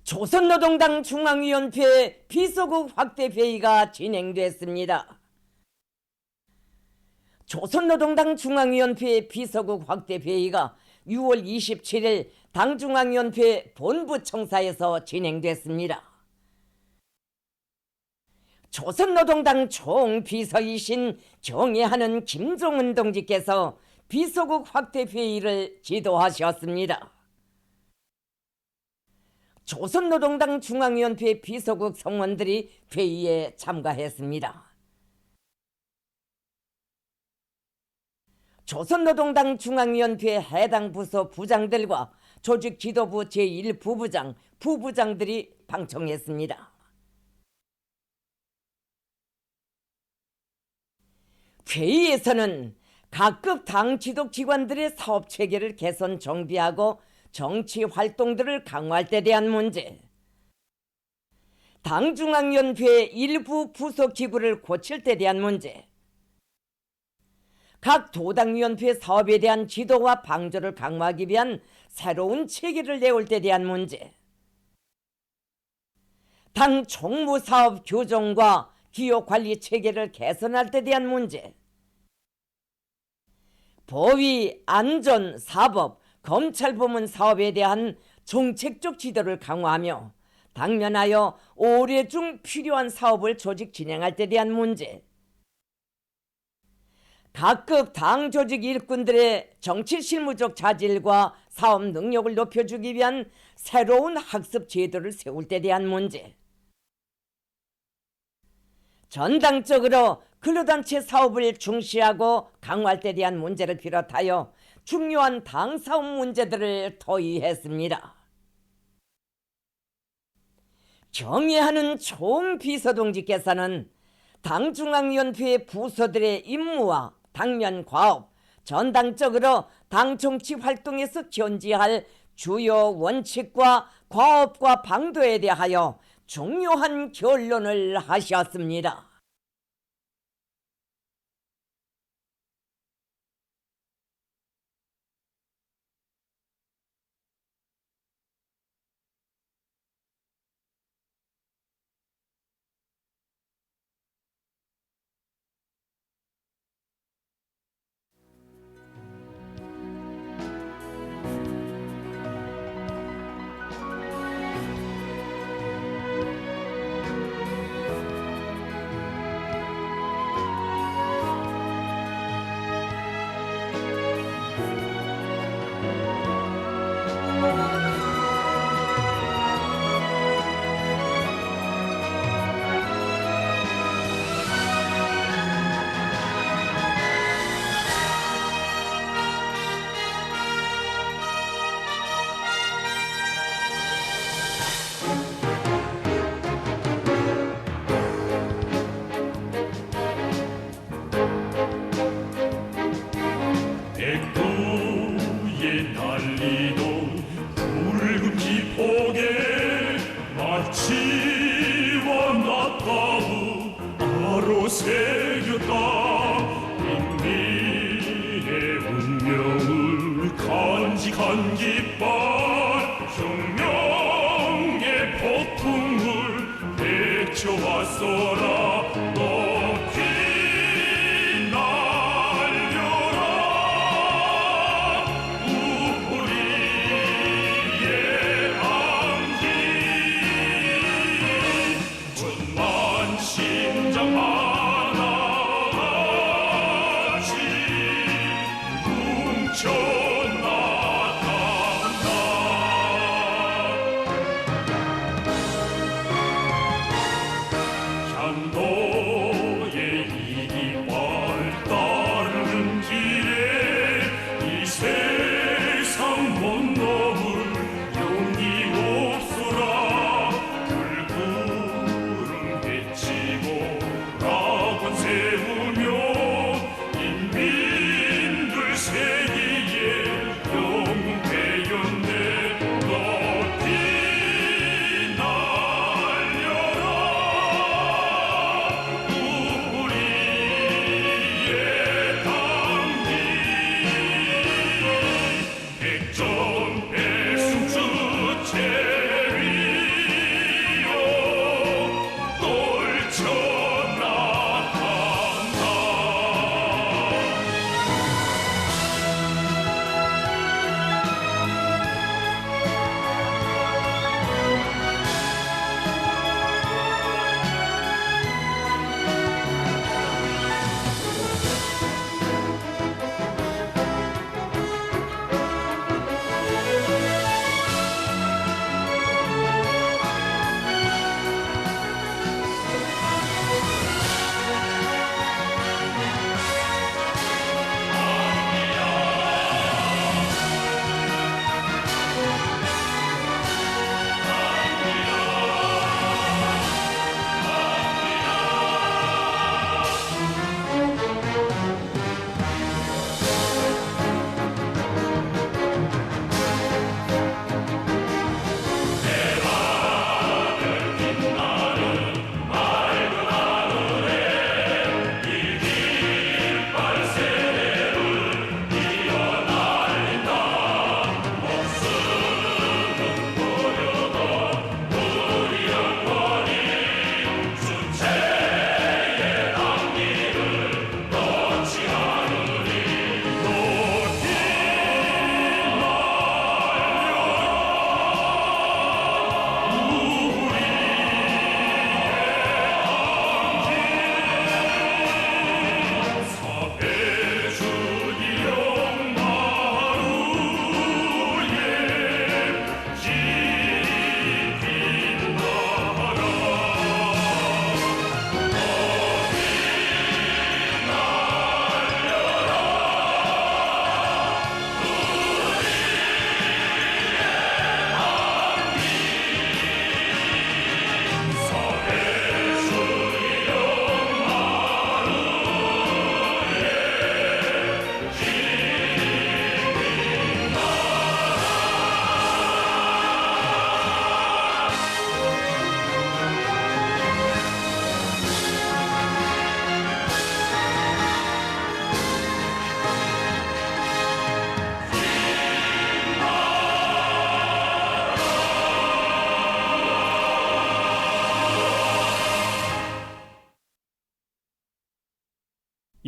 조선노동당 중앙위원회 비서국 확대 회의가 진행됐습니다. 조선노동당 중앙위원회 비서국 확대 회의가 6월 27일 당중앙위원회 본부청사에서 진행됐습니다. 조선노동당 총비서이신 경애하는 김종은 동지께서 비서국 확대 회의를 지도하셨습니다. 조선노동당 중앙위원회 비서국 성원들이 회의에 참가했습니다. 조선노동당 중앙위원회 해당 부서 부장들과 조직지도부 제1부부장, 부부장들이 방청했습니다. 회의에서는 각급 당 지도 기관들의 사업체계를 개선 정비하고 정치 활동들을 강화할 때 대한 문제, 당중앙위원회 일부 부속기구를 고칠 때 대한 문제, 각 도당위원회 사업에 대한 지도와 방조를 강화하기 위한 새로운 체계를 내올 때 대한 문제, 당 총무사업 규정과 기업관리 체계를 개선할 때 대한 문제, 보위, 안전, 사법, 검찰부문 사업에 대한 정책적 지도를 강화하며 당면하여 올해 중 필요한 사업을 조직 진행할 때 대한 문제, 각급 당 조직 일꾼들의 정치 실무적 자질과 사업 능력을 높여주기 위한 새로운 학습 제도를 세울 때 대한 문제, 전당적으로 근로단체 사업을 중시하고 강화할 때 대한 문제를 비롯하여 중요한 당 사업 문제들을 토의했습니다. 경애하는 총비서동지께서는 당중앙위원회 부서들의 임무와 당면 과업, 전당적으로 당 정치 활동에서 견지할 주요 원칙과 과업과 방도에 대하여 중요한 결론을 하셨습니다. 백두에 달리던 붉은 기폭에 마치 원나타우 바로 새겼다. 인민의 운명을 간직한 깃발, 혁명의 폭풍을 헤쳐왔어라. 높이 심장 하나같이 뭉쳐 나타난다. 향도의 이빨 따르는 길에 이 세상 못 넘을 용기 없소라. 세우며 인민들 세기에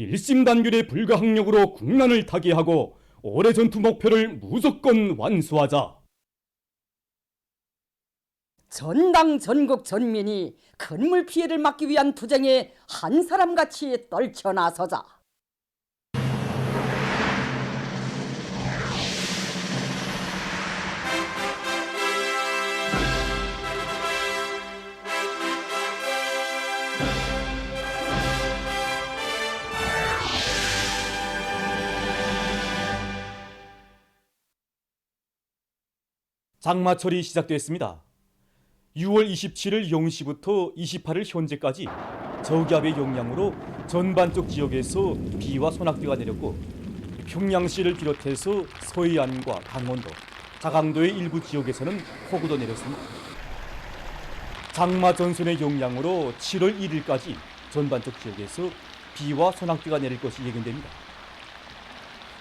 일심단결의 불가항력으로 국난을 타개하고 올해 전투 목표를 무조건 완수하자. 전당 전국 전민이 큰물 피해를 막기 위한 투쟁에 한 사람같이 떨쳐 나서자. 장마철이 시작됐습니다. 6월 27일 0시부터 28일 현재까지 저기압의 영향으로 전반적 지역에서 비와 소낙비가 내렸고 평양시를 비롯해서 서해안과 강원도, 자강도의 일부 지역에서는 폭우도 내렸습니다. 장마 전선의 영향으로 7월 1일까지 전반적 지역에서 비와 소낙비가 내릴 것이 예견됩니다.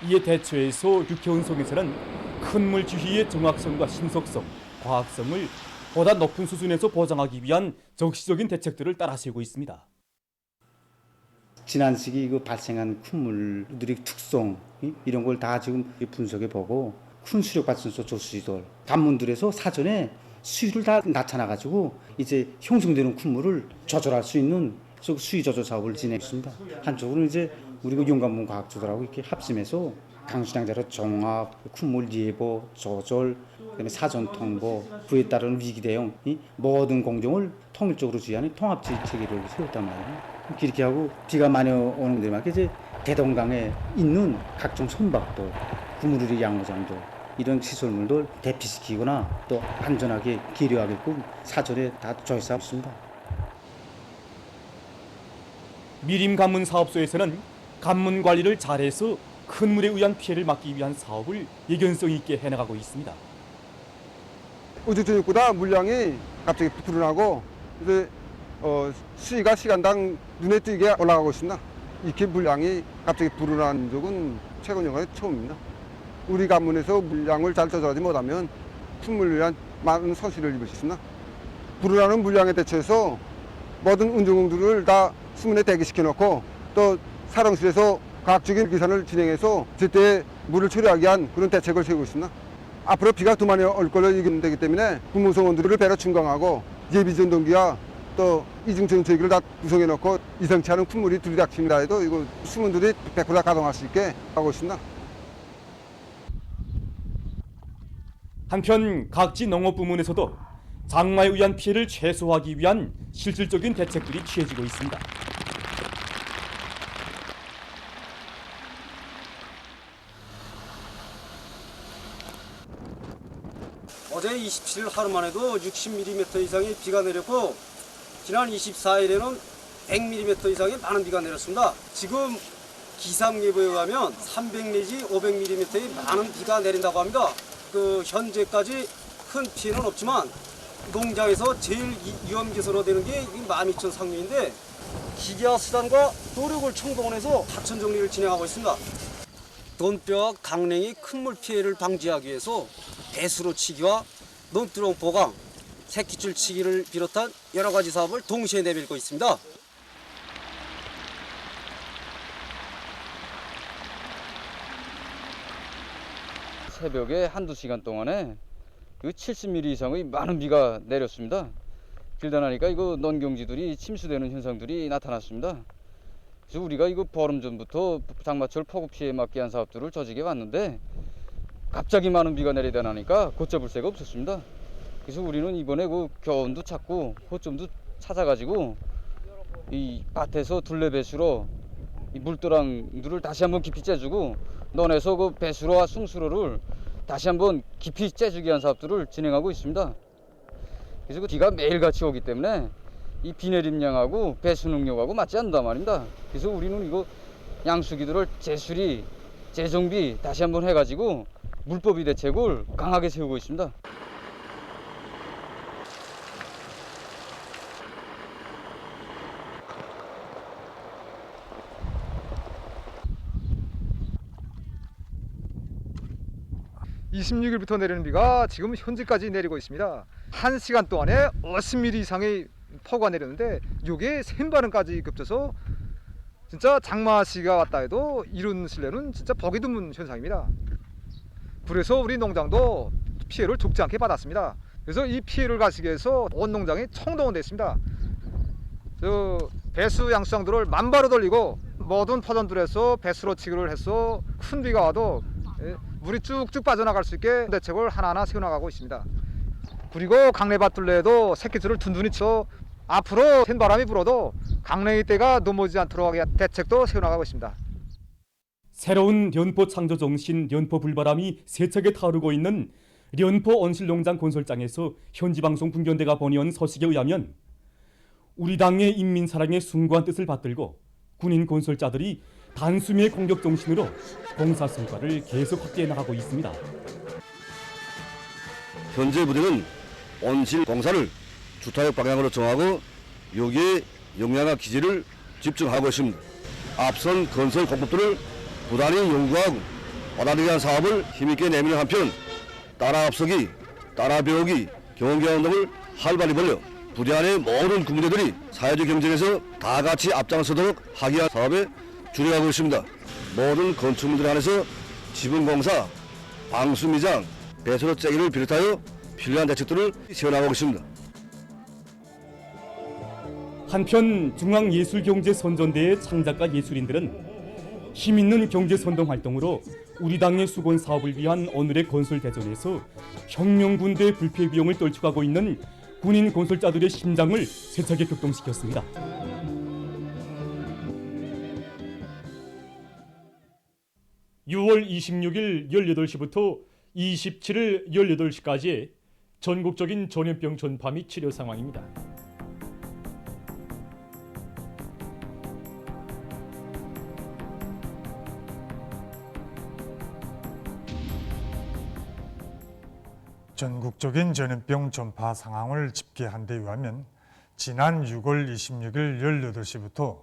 이에 대처해서 육해운송에서는 큰물 지휘의 정확성과 신속성, 과학성을 보다 높은 수준에서 보장하기 위한 적시적인 대책들을 따라 세우고 있습니다. 지난 시기 발생한 큰 물들의 특성 이런 걸 다 지금 분석해 보고 큰 수력 발전소 조수시설 관문들에서 사전에 수위를 다 나타나 가지고 이제 형성되는 큰 물을 조절할 수 있는 수위 조절 사업을 진행했습니다. 한쪽으로는 이제 우리 용관문 과학조들하고 이렇게 합심해서 강수량자료 종합, 큰 물 예보, 조절, 그다음에 사전 통보, 그에 따른 위기 대응 이 모든 공정을 통일적으로 지휘하는 통합 체계를 세웠단 말이에요. 이렇게 하고 비가 많이 오는 데마다 이제 대동강에 있는 각종 선박도, 그물의 양호장도 이런 시설물들 대피시키거나 또 안전하게 기류하게끔 사전에 다 조사하고 있습니다. 미림 관문 사업소에서는 관문 관리를 잘해서 큰 물에 의한 피해를 막기 위한 사업을 예견성 있게 해나가고 있습니다. 우주저녁보다 물량이 갑자기 불어나고 이제 수위가 시간당 눈에 띄게 올라가고 있습니다. 이렇게 물량이 갑자기 불어난 적은 최근 연간에 처음입니다. 우리 관문에서 물량을 잘 조절하지 못하면 큰 물에 의한 많은 손실을 입을 수 있습니다. 불어나는 물량에 대처해서 모든 운송들을 다 수문에 대기시켜 놓고 또 사령실에서 과학적인 계산을 진행해서 제때 물을 처리하기 위한 그런 대책을 세우고 있습니다. 앞으로 비가 더 많이 올 걸로 예견되기 때문에 군무성원들을 배로 충강하고 예비전동기와 또 이중전체기를 다 구성해 놓고 이상치 않은 큰 물이 들이닥칩니다 해도 이거 수문들이 100% 다 가동할 수 있게 하고 있습니다. 한편 각지 농업부문에서도 장마에 의한 피해를 최소화하기 위한 실질적인 대책들이 취해지고 있습니다. 어제 27일 하루만 해도 60mm 이상의 비가 내렸고 지난 24일에는 100mm 이상의 많은 비가 내렸습니다. 지금 기상예보에 의하면 300 내지 500mm의 많은 비가 내린다고 합니다. 현재까지 큰 피해는 없지만 농장에서 제일 위험지수로 되는 게 12,000 상류인데 기계와 수단과 노력을 총동원해서 하천 정리를 진행하고 있습니다. 논뼈와 강냉이 큰 물 피해를 방지하기 위해서 배수로 치기와 논두렁 보강, 새끼줄 치기를 비롯한 여러 가지 사업을 동시에 내밀고 있습니다. 새벽에 한두 시간 동안에 70mm 이상의 많은 비가 내렸습니다. 길다 나니까 이거 농경지들이 침수되는 현상들이 나타났습니다. 그래서 우리가 이거 보름 전부터 장마철 폭우 피해 막기 위한 사업들을 조직해 왔는데 갑자기 많은 비가 내리다 나니까 걷잡을 새가 없었습니다. 그래서 우리는 이번에 그 교원도 찾고 호점도 찾아가지고 이 밭에서 둘레 배수로 이 물도랑들을 다시 한번 깊이 째주고 논에서 그 배수로와 숭수로를 다시 한번 깊이 째주기 위한 사업들을 진행하고 있습니다. 그래서 그 비가 매일같이 오기 때문에 이 비 내림량하고 배수 능력하고 맞지 않는단 말입니다. 그래서 우리는 이거 양수기들을 재수리, 재정비 다시 한번 해가지고 물법이 대책을 강하게 세우고 있습니다. (26일부터) 내리는 비가 지금 현재까지 내리고 있습니다. 1시간 동안에 50mm 이상의 폭우가 내렸는데 이게 3발은까지 겹쳐서 진짜 장마시가 왔다 해도 이런 실내는 진짜 보기 드문 현상입니다. 그래서 우리 농장도 피해를 적지 않게 받았습니다. 그래서 이 피해를 가시기 위해서 온 농장이 총동원됐습니다. 배수 양수장들을 만바로 돌리고 모든 포전들에서 배수로 치기를 해서 큰 비가 와도 물이 쭉쭉 빠져나갈 수 있게 대책을 하나하나 세워나가고 있습니다. 그리고 강내밭 둘레에도 새끼줄을 둔둔히 쳐 앞으로 센 바람이 불어도 강냉이떼가 넘어지지 않도록 하게 대책도 세워나가고 있습니다. 새로운 련포 창조 정신 련포 불바람이 세차게 타오르고 있는 련포 온실농장 건설장에서 현지방송 분견대가 보내온 소식에 의하면 우리 당의 인민사랑의 숭고한 뜻을 받들고 군인 건설자들이 단숨의 공격 정신으로 공사 성과를 계속 확대해 나가고 있습니다. 현재 부대는 온실 공사를 주타역 방향으로 정하고 여기에 역량과 기지를 집중하고 있습니다. 앞선 건설 공법들을 부단히 연구하고 받아들이기 위한 사업을 힘있게 내미는 한편 따라 앞서기, 따라 배우기, 경험기한 운동을 활발히 벌려 부대 안의 모든 군부대들이 사회적 경쟁에서 다 같이 앞장서도록 하기 위한 사업에 주력하고 있습니다. 모든 건축물들 안에서 지붕공사, 방수미장, 배수로 째기를 비롯하여 필요한 대책들을 세워나가고 있습니다. 한편 중앙예술경제선전대의 창작가 예술인들은 힘있는 경제선동 활동으로 우리 당의 수건 사업을 위한 오늘의 건설대전에서 혁명군대 불패 비용을 떨쳐가고 있는 군인 건설자들의 심장을 세차게 격동시켰습니다. (6월 26일) 18시부터 27일 18시까지의 전국적인 전염병 전파 및 치료 상황입니다. 전국적인 전염병 전파 상황을 집계한 데 의하면 지난 6월 26일 18시부터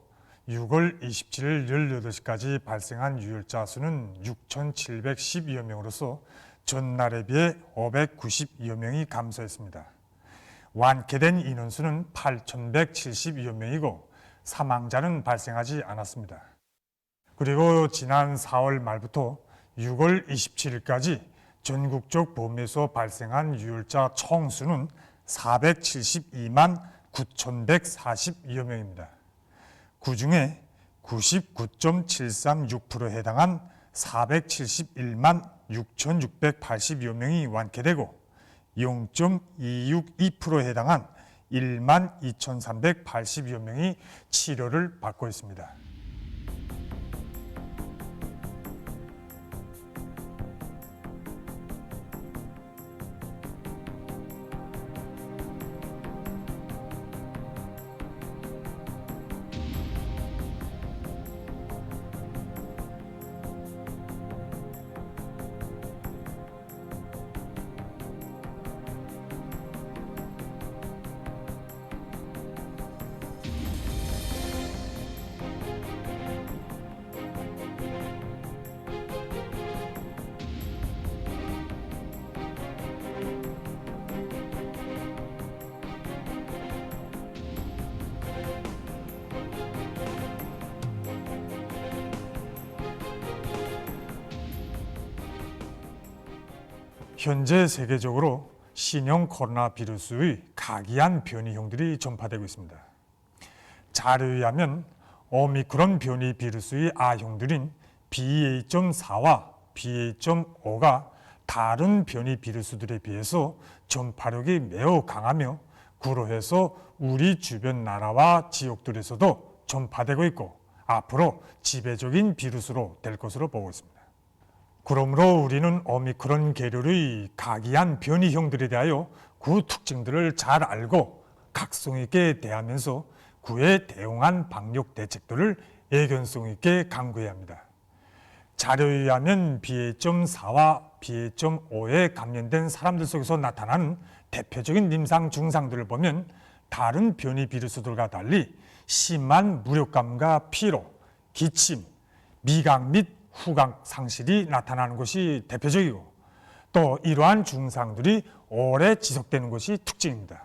6월 27일 18시까지 발생한 유혈자 수는 6,712여 명으로서 전날에 비해 592여 명이 감소했습니다. 완쾌된 인원수는 8,172여 명이고 사망자는 발생하지 않았습니다. 그리고 지난 4월 말부터 6월 27일까지 전국적 범위에서 발생한 유혈자 총수는 472만 9,142여 명입니다. 그 중에 99.736%에 해당한 471만 6,682여 명이 완쾌되고 0.262%에 해당한 1만 2,382여 명이 치료를 받고 있습니다. 현재 세계적으로 신형 코로나 바이러스의 각이한 변이형들이 전파되고 있습니다. 자료에 의하면 오미크론 변이 바이러스의 R형들인 BA.4와 BA.5가 다른 변이 바이러스들에 비해서 전파력이 매우 강하며 그로해서 우리 주변 나라와 지역들에서도 전파되고 있고 앞으로 지배적인 바이러스로 될 것으로 보고 있습니다. 그러므로 우리는 오미크론 계열의 각이한 변이형들에 대하여 그 특징들을 잘 알고 각성 있게 대하면서 그에 대응한 방역 대책들을 예견성 있게 강구해야 합니다. 자료에 의하면 BA.4와 BA.5에 감염된 사람들 속에서 나타나는 대표적인 임상 증상들을 보면 다른 변이 바이러스들과 달리 심한 무력감과 피로, 기침, 미각 및 후각 상실이 나타나는 것이 대표적이고 또 이러한 증상들이 오래 지속되는 것이 특징입니다.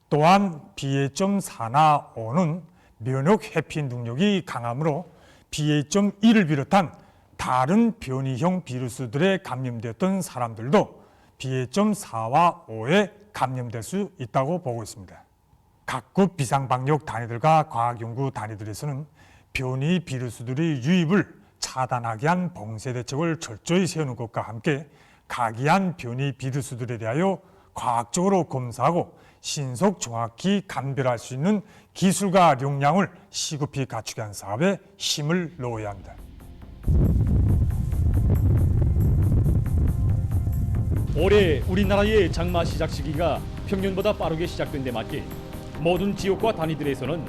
또한 BA.4나 5는 면역 회피 능력이 강하므로 BA.1을 비롯한 다른 변이형 비루스들에 감염되었던 사람들도 BA.4와 5에 감염될 수 있다고 보고 있습니다. 각국 비상방역 단위들과 과학연구 단위들에서는 변이 비루스들의 유입을 차단하기 위한 봉쇄 대책을 철저히 세우는 것과 함께 각이한 변이 비루스들에 대하여 과학적으로 검사하고 신속 정확히 감별할 수 있는 기술과 역량을 시급히 갖추게 한 사업에 힘을 넣어야 합니다. 올해 우리나라의 장마 시작 시기가 평년보다 빠르게 시작된 데 맞게 모든 지역과 단위들에서는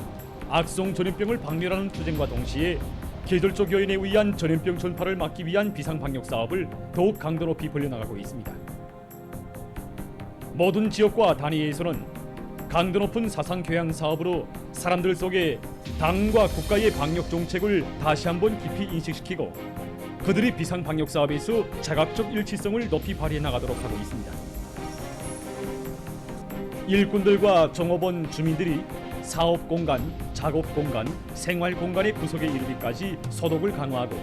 악성 전염병을 박멸하는 투쟁과 동시에 계절적 요인에 의한 전염병 전파를 막기 위한 비상방역 사업을 더욱 강도 높이 벌려나가고 있습니다. 모든 지역과 단위에서는 강도 높은 사상 교양 사업으로 사람들 속에 당과 국가의 방역 정책을 다시 한번 깊이 인식시키고 그들이 비상방역 사업에서 자각적 일치성을 높이 발휘해 나가도록 하고 있습니다. 일꾼들과 종업원 주민들이 사업 공간, 작업 공간, 생활 공간의 구석에 이르기까지 소독을 강화하고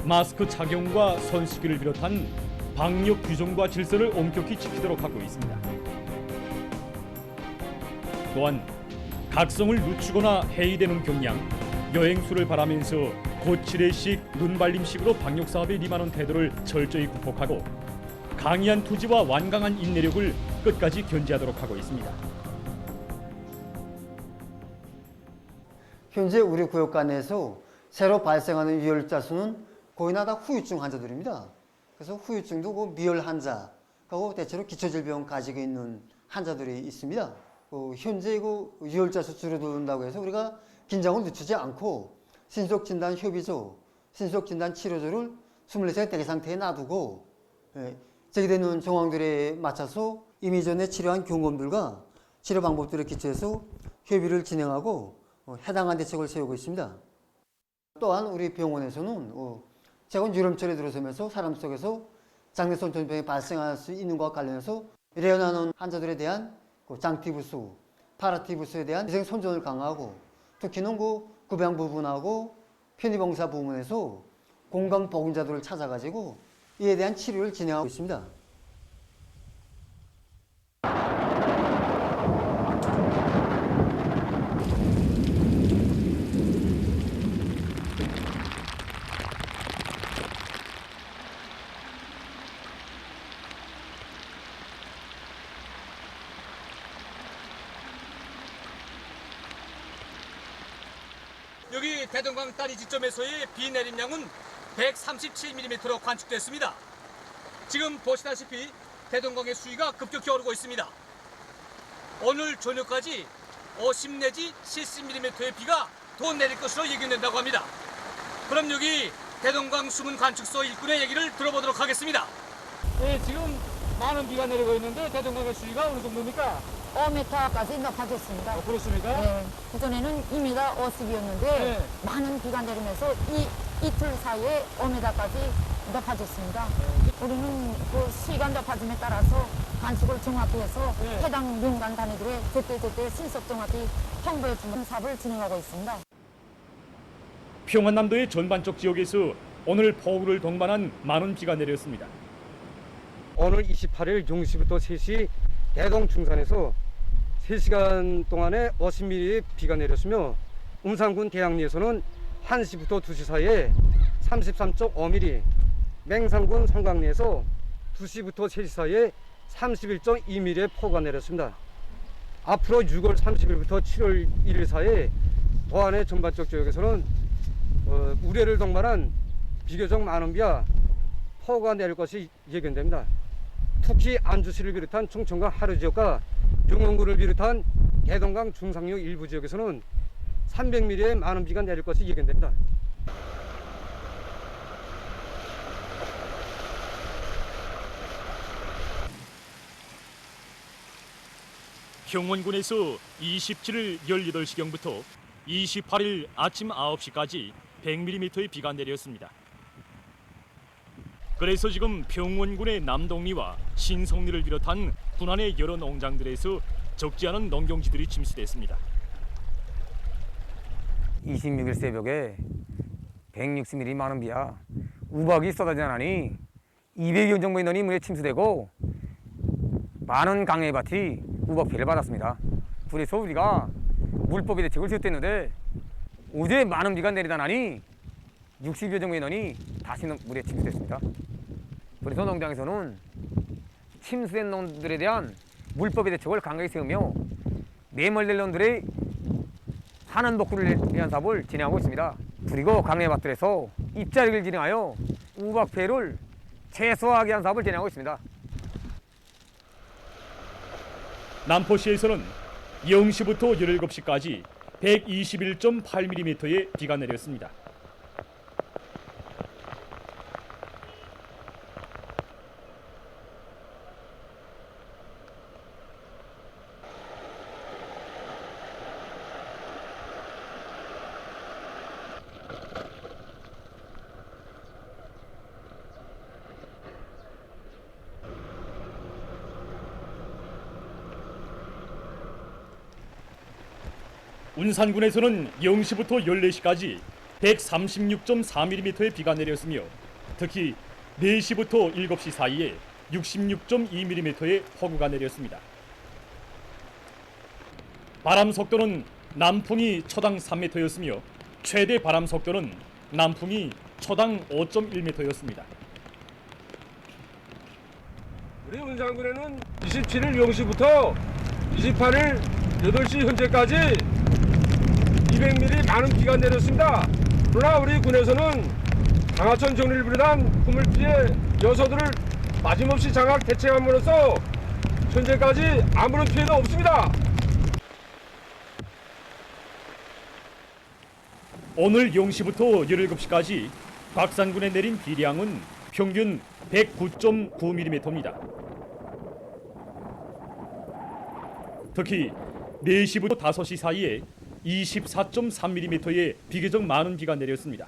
마스크 착용과 손 씻기를 비롯한 방역 규정과 질서를 엄격히 지키도록 하고 있습니다. 또한 각성을 늦추거나 해이되는 경향, 여행수를 바라면서 거칠애식, 눈발림식으로 방역 사업에 임하는 태도를 철저히 극복하고 강인한 투지와 완강한 인내력을 끝까지 견지하도록 하고 있습니다. 현재 우리 구역가 내에서 새로 발생하는 유혈자 수는 거의 다 후유증 환자들입니다. 그래서 후유증도 미열 환자하고 대체로 기초질병 가지고 있는 환자들이 있습니다. 현재 유혈자 수 줄어든다고 해서 우리가 긴장을 늦추지 않고 신속진단 협의소, 신속진단 치료소를 24시간 대기 상태에 놔두고 제기되는 정황들에 맞춰서 이미 전에 치료한 경험들과 치료 방법들에 기초해서 협의를 진행하고 해당한 대책을 세우고 있습니다. 또한 우리 병원에서는 최근 유름철에 들어서면서 사람 속에서 장내성 전염병이 발생할 수 있는 것과 관련해서 레어나는 환자들에 대한 장티부스, 파라티부스에 대한 위생 선전을 강화하고 특히는 구병 부분하고 편의봉사 부문에서 공강보건자들을 찾아가지고 이에 대한 치료를 진행하고 있습니다. 여기 대동강 다리 지점에서의 비 내림량은 137mm로 관측됐습니다. 지금 보시다시피 대동강의 수위가 급격히 오르고 있습니다. 오늘 저녁까지 50 내지 70mm의 비가 더 내릴 것으로 예견된다고 합니다. 그럼 여기 대동강 수문 관측소 일꾼의 얘기를 들어보도록 하겠습니다. 네, 지금 많은 비가 내리고 있는데 대동강의 수위가 어느 정도입니까? 5m까지 높아졌습니다. 그렇습니까? 네, 그전에는 2m 50이었는데 네. 많은 비가 내리면서 이틀 사이에 5m까지 높아졌습니다. 우리는 그 시간 높아짐에 따라서 관측을 정확히 해서 해당 민간 단위들의 제때 신속 정확히 통보해주는 사업을 진행하고 있습니다. 평안남도의 전반적 지역에서 오늘 폭우를 동반한 많은 비가 내렸습니다. 오늘 28일 0시부터 3시 대동 중산에서 3시간 동안에 50mm의 비가 내렸으며 음산군 대양리에서는 1시부터 2시 사이에 33.5mm, 맹산군 성강리에서 2시부터 3시 사이에 31.2mm의 폭우가 내렸습니다. 앞으로 6월 30일부터 7월 1일 사이에 도안의 전반적 지역에서는 우려를 동반한 비교적 많은 비와 폭우가 내릴 것이 예견됩니다. 특히 안주시를 비롯한 충청과 하류 지역과 용원구를 비롯한 대동강 중상류 일부 지역에서는 300mm의 많은 비가 내릴 것이 예견됩니다. 평원군에서 27일 18시경부터 28일 아침 9시까지 100mm의 비가 내렸습니다. 그래서 지금 평원군의 남동리와 신성리를 비롯한 군안의 여러 농장들에서 적지 않은 농경지들이 침수됐습니다. 26일 새벽에 160mm 많은 비야 우박이 쏟아져 나니 200여 정도 인원이 문에 침수되고 많은 강해밭이 우박 피해를 받았습니다. 그래서 우리가 물법의 대책을 세웠는데 어제 많은 비가 내리다 나니 60여 정도 인원이 다시 물에 침수됐습니다. 그래서 농장에서는 침수된 농들에 대한 물법의 대책을 강하게 세우며 매몰될 농들의 산안 복구를 위한 사업을 진행하고 있습니다. 그리고 강해밭들에서 입자력을 진행하여 우박 피해를 최소화하기 위한 사업을 진행하고 있습니다. 남포시에서는 0시부터 17시까지 121.8mm의 비가 내렸습니다. 운산군에서는 0시부터 14시까지 136.4mm의 비가 내렸으며 특히 4시부터 7시 사이에 66.2mm의 폭우가 내렸습니다. 바람 속도는 남풍이 초당 3m였으며 최대 바람 속도는 남풍이 초당 5.1m였습니다. 우리 운산군에는 27일 0시부터 28일 8시 현재까지 200mm 많은 비가 내렸습니다. 그러나 우리 군에서는 강하천 정리를 비롯한 그물 피해 요소들을 마짐없이 장악 대책함으로써 현재까지 아무런 피해도 없습니다. 오늘 0시부터 17시까지 박산군에 내린 비량은 평균 109.9mm입니다. 특히 4시부터 5시 사이에 24.3mm의 비교적 많은 비가 내렸습니다.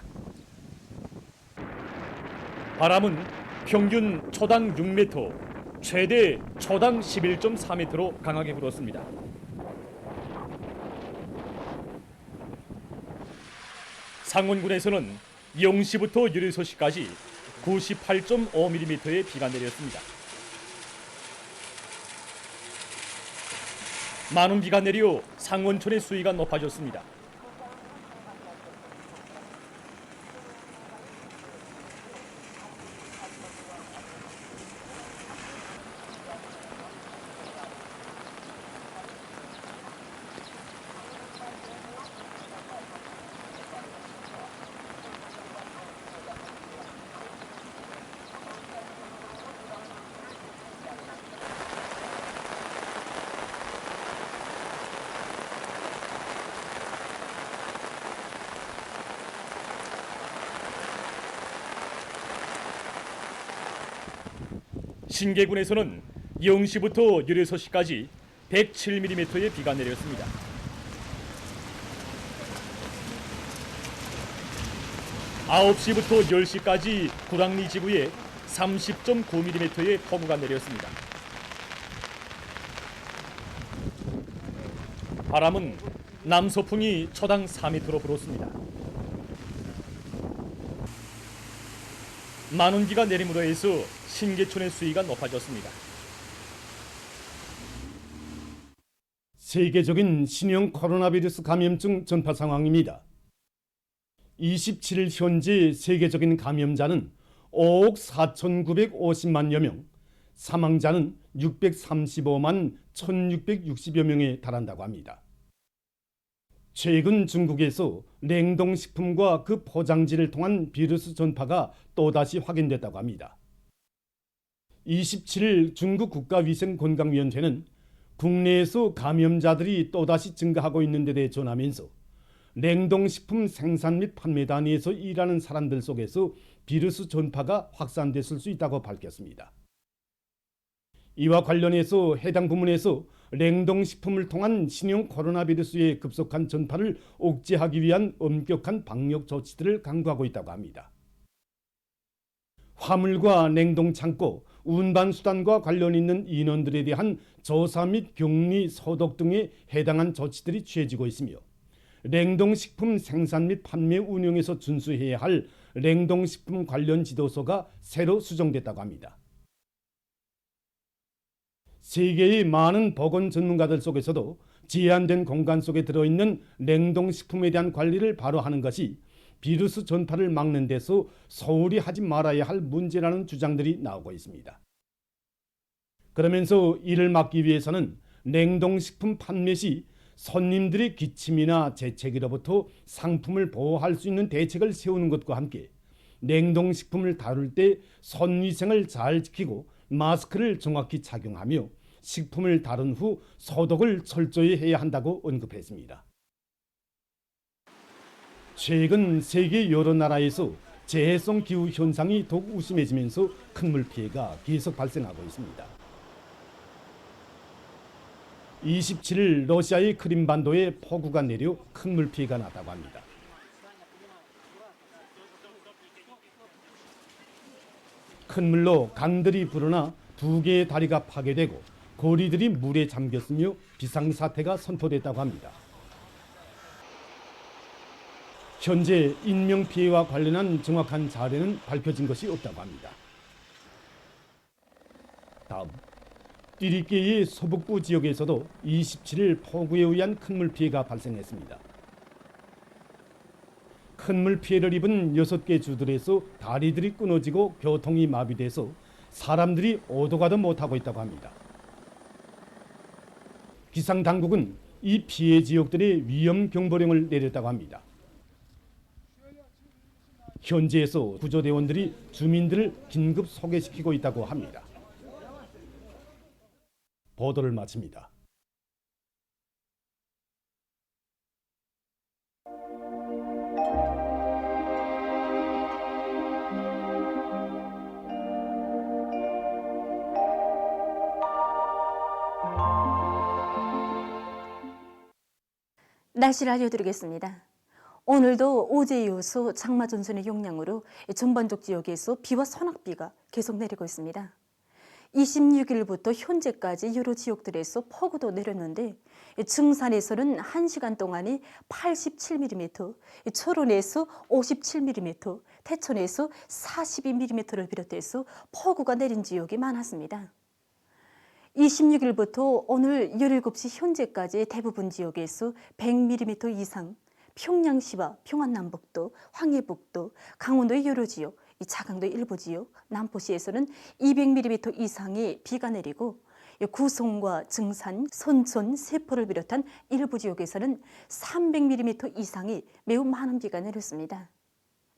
바람은 평균 초당 6m, 최대 초당 11.4m로 강하게 불었습니다. 상원군에서는 0시부터 16시까지 98.5mm의 비가 내렸습니다. 많은 비가 내려 상원천의 수위가 높아졌습니다. 신계군에서는 0시부터 16시까지 107mm의 비가 내렸습니다. 아홉 시부터 10시까지 구랑리 지구에 30.9mm의 폭우가 내렸습니다. 바람은 남서풍이 초당 4m로 불었습니다. 많은 비가 내림으로 해서 신계촌의 수위가 높아졌습니다. 세계적인 신형 코로나 바이러스 감염증 전파 상황입니다. 27일 현재 세계적인 감염자는 5억 4,950만여 명, 사망자는 635만 1,660여 명에 달한다고 합니다. 최근 중국에서 냉동식품과 그 포장지를 통한 비루스 전파가 또다시 확인됐다고 합니다. 27일 중국 국가위생건강위원회는 국내에서 감염자들이 또다시 증가하고 있는 데 대해 전하면서 냉동식품 생산 및 판매 단위에서 일하는 사람들 속에서 비루스 전파가 확산됐을 수 있다고 밝혔습니다. 이와 관련해서 해당 부문에서 냉동식품을 통한 신형 코로나 바이러스의 급속한 전파를 억제하기 위한 엄격한 방역 조치들을 강구하고 있다고 합니다. 화물과 냉동창고, 운반수단과 관련 있는 인원들에 대한 조사 및 격리, 소독 등에 해당한 조치들이 취해지고 있으며 냉동식품 생산 및 판매 운영에서 준수해야 할 냉동식품 관련 지도서가 새로 수정됐다고 합니다. 세계의 많은 보건 전문가들 속에서도 제한된 공간 속에 들어있는 냉동식품에 대한 관리를 바로 하는 것이 비루스 전파를 막는 데서 소홀히 하지 말아야 할 문제라는 주장들이 나오고 있습니다. 그러면서 이를 막기 위해서는 냉동식품 판매 시 손님들의 기침이나 재채기로부터 상품을 보호할 수 있는 대책을 세우는 것과 함께 냉동식품을 다룰 때 손위생을 잘 지키고 마스크를 정확히 착용하며 식품을 다룬 후 소독을 철저히 해야 한다고 언급했습니다. 최근 세계 여러 나라에서 재해성 기후 현상이 더욱 우심해지면서 큰 물 피해가 계속 발생하고 있습니다. 27일 러시아의 크림반도에 폭우가 내려 큰 물 피해가 났다고 합니다. 큰 물로 강들이 불어나 2개의 다리가 파괴되고 거리들이 물에 잠겼으며 비상사태가 선포됐다고 합니다. 현재 인명피해와 관련한 정확한 사례는 밝혀진 것이 없다고 합니다. 다음, 띠리케의 서북부 지역에서도 27일 폭우에 의한 큰물 피해가 발생했습니다. 큰물 피해를 입은 6개 주들에서 다리들이 끊어지고 교통이 마비돼서 사람들이 오도 가도 못하고 있다고 합니다. 기상당국은 이 피해 지역들의 위험 경보령을 내렸다고 합니다. 현지에서 구조대원들이 주민들을 긴급 소개시키고 있다고 합니다. 보도를 마칩니다. 날씨를 알려드리겠습니다. 오늘도 어제에 이어서 장마 전선의 영향으로 전반적 지역에서 비와 소낙비가 계속 내리고 있습니다. 26일부터 현재까지 여러 지역들에서 폭우도 내렸는데 증산에서는 1시간 동안에 87mm, 철원에서 57mm, 태천에서 42mm를 비롯해서 폭우가 내린 지역이 많았습니다. 26일부터 오늘 17시 현재까지 대부분 지역에서 100mm 이상, 평양시와 평안남북도, 황해북도, 강원도의 여러 지역, 자강도 일부 지역, 남포시에서는 200mm 이상의 비가 내리고 구송과 증산, 선촌, 세포를 비롯한 일부 지역에서는 300mm 이상의 매우 많은 비가 내렸습니다.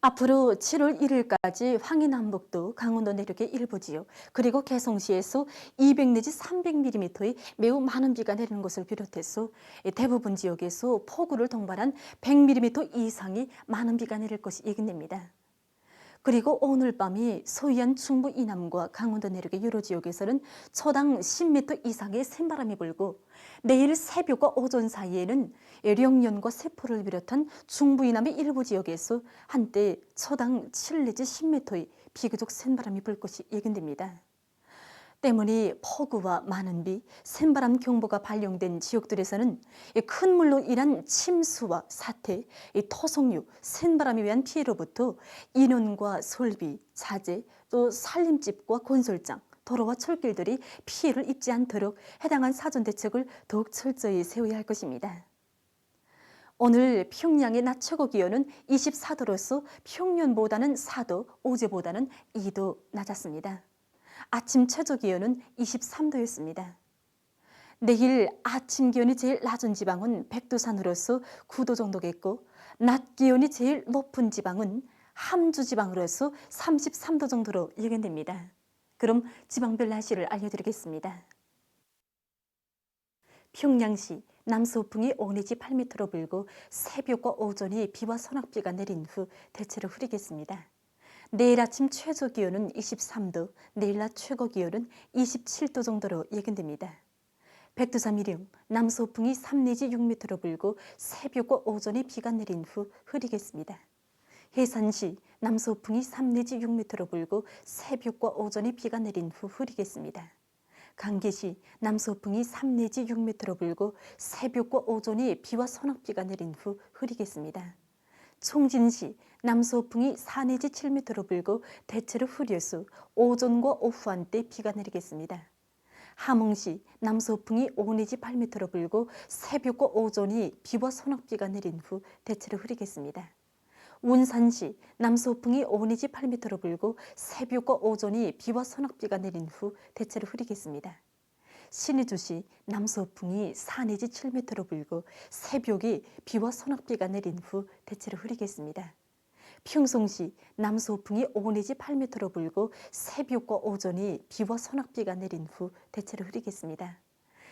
앞으로 7월 1일까지 황해남북도, 강원도 내륙의 일부 지역, 그리고 개성시에서 200 내지 300mm의 매우 많은 비가 내리는 것을 비롯해서 대부분 지역에서 폭우를 동반한 100mm 이상의 많은 비가 내릴 것이 예견됩니다. 그리고 오늘 밤이 서해안 충북 이남과 강원도 내륙의 여러 지역에서는 초당 10m 이상의 센바람이 불고 내일 새벽과 오전 사이에는 령년과 세포를 비롯한 중부 이남의 일부 지역에서 한때 초당 7 내지 10m의 비교적 센바람이 불 것이 예견됩니다. 때문에 폭우와 많은 비, 센바람 경보가 발령된 지역들에서는 큰 물로 인한 침수와 사태, 토속류, 센바람에 의한 피해로부터 인원과 설비, 자재, 또 살림집과 건설장, 도로와 철길들이 피해를 입지 않도록 해당한 사전 대책을 더욱 철저히 세워야 할 것입니다. 오늘 평양의 낮 최고 기온은 24도로서 평년보다는 4도, 어제보다는 2도 낮았습니다. 아침 최저 기온은 23도였습니다. 내일 아침 기온이 제일 낮은 지방은 백두산으로서 9도 정도겠고 낮 기온이 제일 높은 지방은 함주 지방으로서 33도 정도로 예견됩니다. 그럼 지방별 날씨를 알려드리겠습니다. 평양시 남서풍이 5 내지 8m로 불고 새벽과 오전에 비와 소낙비가 내린 후 대체로 흐리겠습니다. 내일 아침 최저 기온은 23도, 내일 낮 최고 기온은 27도 정도로 예견됩니다. 백두산 미령, 남서풍이 3 내지 6m로 불고 새벽과 오전에 비가 내린 후 흐리겠습니다. 해산시, 남서풍이 3 내지 6m로 불고 새벽과 오전에 비가 내린 후 흐리겠습니다. 강계시 남서풍이 3 내지 6m로 불고 새벽과 오전이 비와 소낙비가 내린 후 흐리겠습니다. 총진시 남서풍이 4 내지 7m로 불고 대체로 흐려서 오전과 오후 한때 비가 내리겠습니다. 함흥시 남서풍이 5 내지 8m로 불고 새벽과 오전이 비와 소낙비가 내린 후 대체로 흐리겠습니다. 운산시 남서풍이 5 내지 8m로 불고 새벽과 오전이 비와 소낙비가 내린 후 대체로 흐리겠습니다. 신의주시 남서풍이 4 내지 7m로 불고 새벽이 비와 소낙비가 내린 후 대체로 흐리겠습니다. 평송시 남서풍이 5 내지 8m로 불고 새벽과 오전이 비와 소낙비가 내린 후 대체로 흐리겠습니다.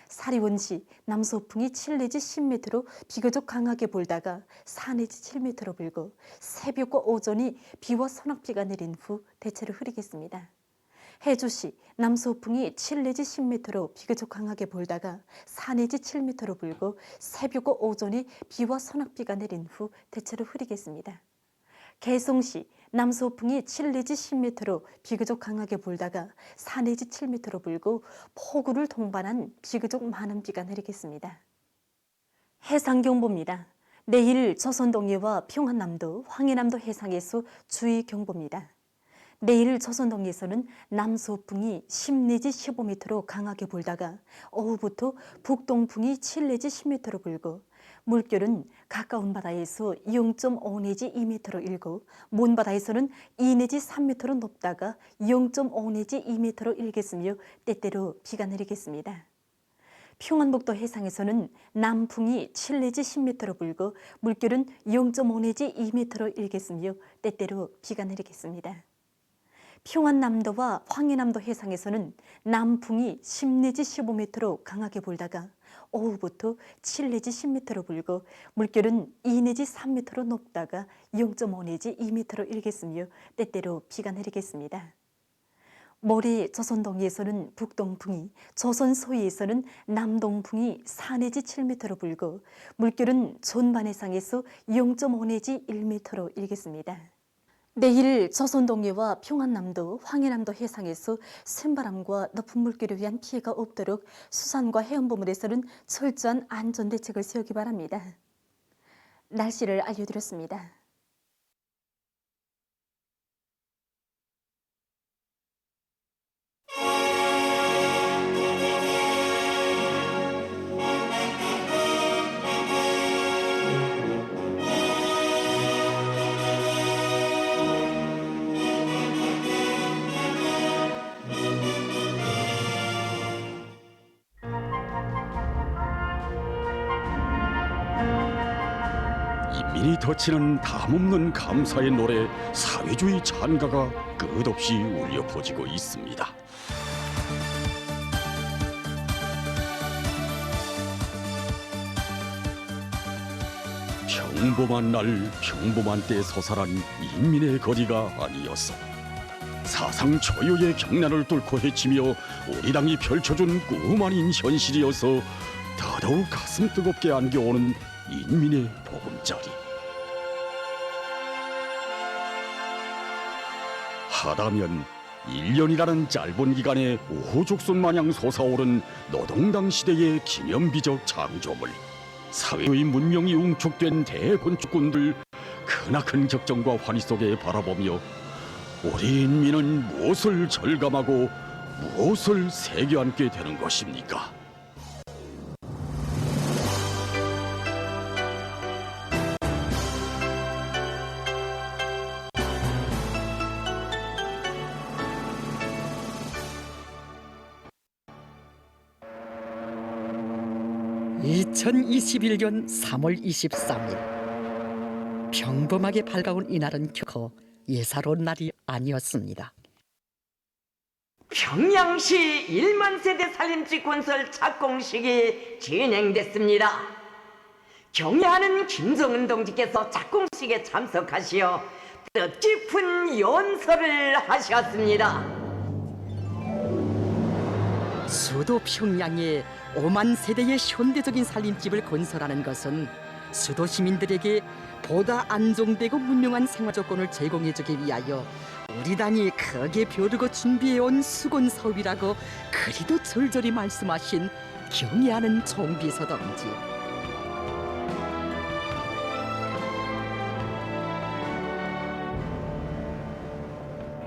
사리원시 남서풍이 7 내지 10m로 비교적 강하게 불다가 4 내지 7m로 불고 새벽과 오전이 비와 소낙비가 내린 후 대체로 흐리겠습니다. 해주시 남서풍이 7 내지 10m로 비교적 강하게 불다가 4 내지 7m로 불고 새벽과 오전이 비와 소낙비가 내린 후 대체로 흐리겠습니다. 개성시 남서풍이 7 내지 10m로 비교적 강하게 불다가 4 내지 7m로 불고 폭우를 동반한 비교적 많은 비가 내리겠습니다. 해상경보입니다. 내일 조선동해와 평안남도, 황해남도 해상에서 주의경보입니다. 내일 조선동해에서는 남서풍이 10 내지 15m로 강하게 불다가 오후부터 북동풍이 7 내지 10m로 불고 물결은 가까운 바다에서 0.5 내지 2m로 일고 먼 바다에서는 2 내지 3m로 높다가 0.5 내지 2m로 일겠으며 때때로 비가 내리겠습니다. 평안북도 해상에서는 남풍이 7 내지 10m로 불고 물결은 0.5 내지 2m로 일겠으며 때때로 비가 내리겠습니다. 평안남도와 황해남도 해상에서는 남풍이 10 내지 15m로 강하게 불다가 오후부터 7 내지 10m로 불고 물결은 2 내지 3m로 높다가 0.5 내지 2m로 일겠으며 때때로 비가 내리겠습니다. 모레 조선동해에서는 북동풍이, 조선 서해에서는 남동풍이 4 내지 7m로 불고 물결은 전반 해상에서 0.5 내지 1m로 일겠습니다. 내일 조선동해와 평안남도, 황해남도 해상에서 센바람과 높은 물결에 의한 피해가 없도록 수산과 해운부문에서는 철저한 안전대책을 세우기 바랍니다. 날씨를 알려드렸습니다. 인민이 덧치는 담없는 감사의 노래, 사회주의 찬가가 끝없이 울려 퍼지고 있습니다. 평범한 날 평범한 때 서살한 인민의 거리가 아니었어. 사상 초유의 경난을 뚫고 헤치며 우리 당이 펼쳐준 꿈 아닌 현실이어서 더더욱 가슴 뜨겁게 안겨오는 인민의 보금자리. 하다면 1년이라는 짧은 기간에 우후죽순 마냥 솟아오른 노동당 시대의 기념비적 창조물, 사회의 문명이 웅축된 대건축군들 크나큰 격정과 환희 속에 바라보며 우리 인민은 무엇을 절감하고 무엇을 새겨안게 되는 것입니까? (2021년 3월 23일) 평범하게 밝아온 이날은 결코 예사로운 날이 아니었습니다. 평양시 1만 세대 살림집 건설 착공식이 진행됐습니다. 경애하는 김정은 동지께서 착공식에 참석하시어 뜻깊은 연설을 하셨습니다. 수도 평양에 5만 세대의 현대적인 살림집을 건설하는 것은 수도 시민들에게 보다 안정되고 문명한 생활 조건을 제공해주기 위하여 우리 우리 당이 크게 벼르고 준비해온 수곤 사업이라고 그리도 절절히 말씀하신 경의하는 총비서 동지.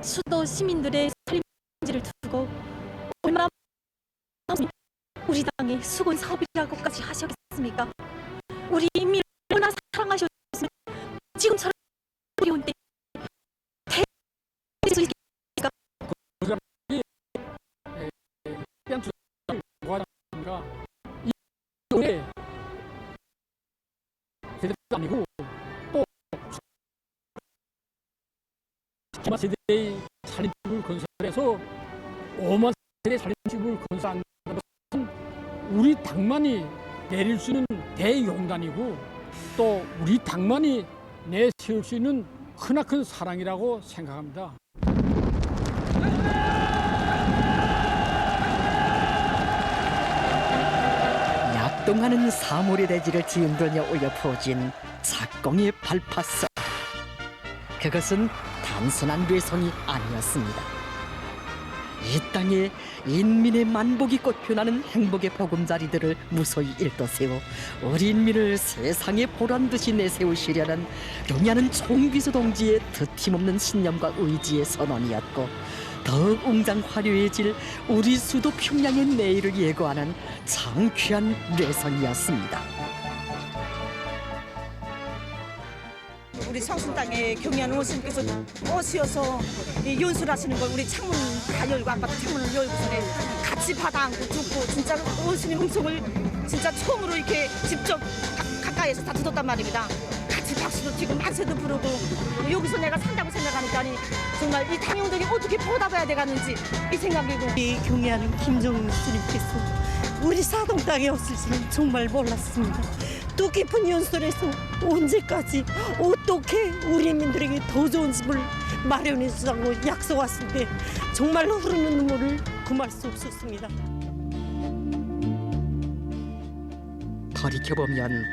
수도 시민들의 삶을 두고 얼마나 우리 당의 수곤 사업이라고까지 하셨겠습니까? 우리 인민을 얼마나 사랑하셨으면 지금처럼 어려운 때 이게 세대도 아니고 또 기마 세대의 살림집을 건설해서 5만 세대 살림집을 건설한 것은 우리 당만이 내릴 수 있는 대용단이고 또 우리 당만이 내세울 수 있는 크나큰 사랑이라고 생각합니다. 약동하는 사물의 대지를 뒤흔들며 올려 퍼진 작공의 발파성. 그것은 단순한 뇌성이 아니었습니다. 이 땅에 인민의 만복이 꽃피어나는 행복의 보금자리들을 무소히 일떠세워 우리 인민을 세상에 보란듯이 내세우시려는 용야는 총비서 동지의 드팀없는 신념과 의지의 선언이었고, 더욱 웅장 화려해질 우리 수도 평양의 내일을 예고하는 장귀한 뇌선이었습니다. 우리 성sun 땅에 경의하는 원수님께서 오시어서 연수하시는 걸 우리 창문 다 열고 아까 창문을 열고서는 같이 받아 안고 죽고 진짜 원수님 음성을 진짜 처음으로 이렇게 직접 가까이에서 다 듣었단 말입니다. 같이 박수도 치고 만세도 부르고 여기서 내가 산다고 생각하니까 정말 이 당용들이 어떻게 보답해야 되겠는지 이 생각이고, 이 경의하는 김정은 스님께서 우리 사동 땅에 없을지는 정말 몰랐습니다. 뜻깊은 연설에서 언제까지 어떻게 우리 인민들에게 더 좋은 집을 마련해 주자고 약속했을 때 정말로 흐르는 눈물을 금할 수 없었습니다. 돌이켜보면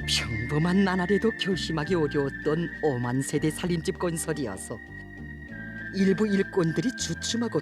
평범한 나날에도 결심하기 어려웠던 5만 세대 살림집 건설이어서 일부 일꾼들이 주춤하고